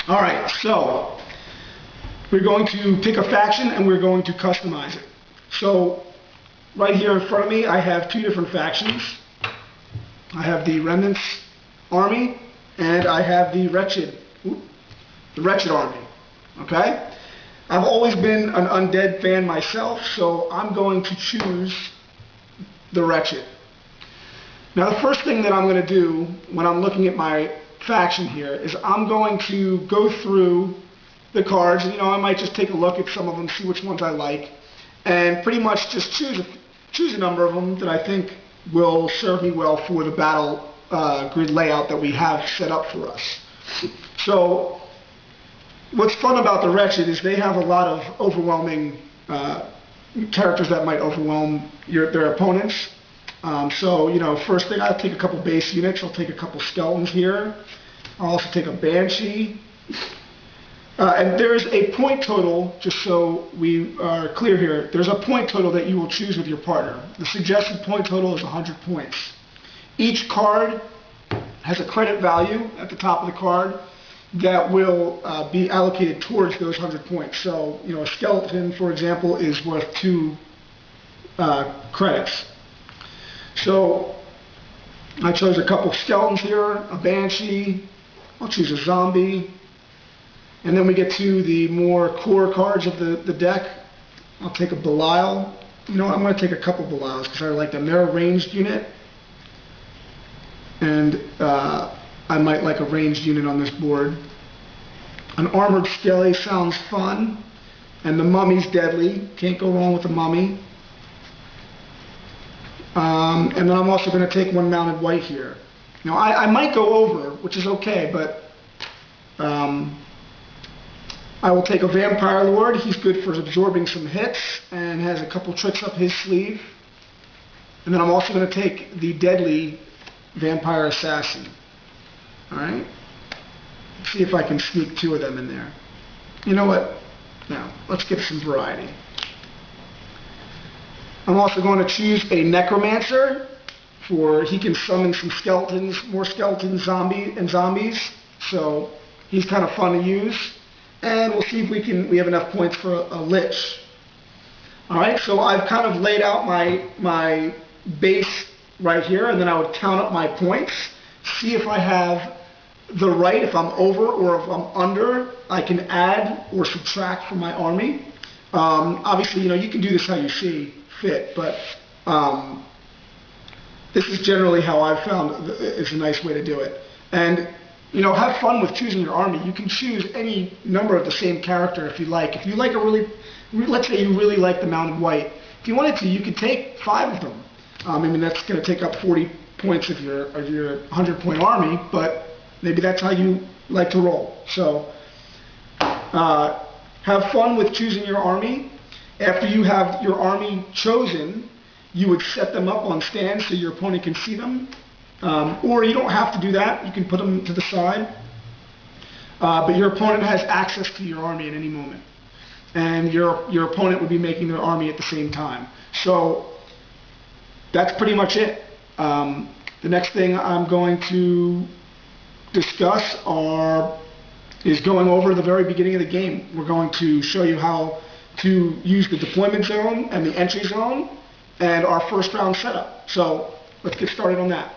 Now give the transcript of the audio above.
All right, so we're going to pick a faction and we're going to customize it. So right here in front of me, I have two different factions. I have the Remnants Army and I have the Wretched Army. Okay? I've always been an Undead fan myself, so I'm going to choose the Wretched. Now the first thing that I'm going to do when I'm looking at my faction here is I'm going to go through the cards. You know, I might just take a look at some of them, see which ones I like, and pretty much just choose a number of them that I think will serve me well for the battle grid layout that we have set up for us. So what's fun about the Wretched is they have a lot of overwhelming characters that might overwhelm their opponents. So, you know, first thing, I'll take a couple base units. I'll take a couple skeletons here. I'll also take a Banshee. And there's a point total, just so we are clear here, there's a point total that you will choose with your partner. The suggested point total is 100 points. Each card has a credit value at the top of the card that will be allocated towards those 100 points. So, you know, a skeleton, for example, is worth 2 credits. So I chose a couple skeletons here, a Banshee, I'll choose a zombie, and then we get to the more core cards of the deck. I'll take a Belial. You know, I'm going to take a couple Belials because I like them. They're a ranged unit, and I might like a ranged unit on this board. An Armored Skelly sounds fun, and the Mummy's deadly. Can't go wrong with the Mummy. And then I'm also going to take one Mounted White here. Now I might go over, which is okay, but I will take a Vampire Lord. He's good for absorbing some hits and has a couple tricks up his sleeve. And then I'm also going to take the Deadly Vampire Assassin. Alright? See if I can sneak 2 of them in there. You know what? Now, let's get some variety. I'm also going to choose a Necromancer, for he can summon some skeletons, more skeletons, zombies. So he's kind of fun to use. And we'll see if we have enough points for a Lich. All right, so I've kind of laid out my base right here, and then I would count up my points, see if I have the right, if I'm over or if I'm under, I can add or subtract from my army. Obviously, you know, you can do this how you see fit, but this is generally how I've found is a nice way to do it. And you know, have fun with choosing your army. You can choose any number of the same character if you like. If you like let's say you really like the Mounted White. If you wanted to, you could take 5 of them. I mean, that's going to take up 40 points of your 100-point army, but maybe that's how you like to roll. So have fun with choosing your army. After you have your army chosen, you would set them up on stands so your opponent can see them. Or you don't have to do that. You can put them to the side. But your opponent has access to your army at any moment. And your opponent would be making their army at the same time. So that's pretty much it. The next thing I'm going to discuss is going over the very beginning of the game. We're going to show you how to use the deployment zone and the entry zone and our first round setup. So let's get started on that.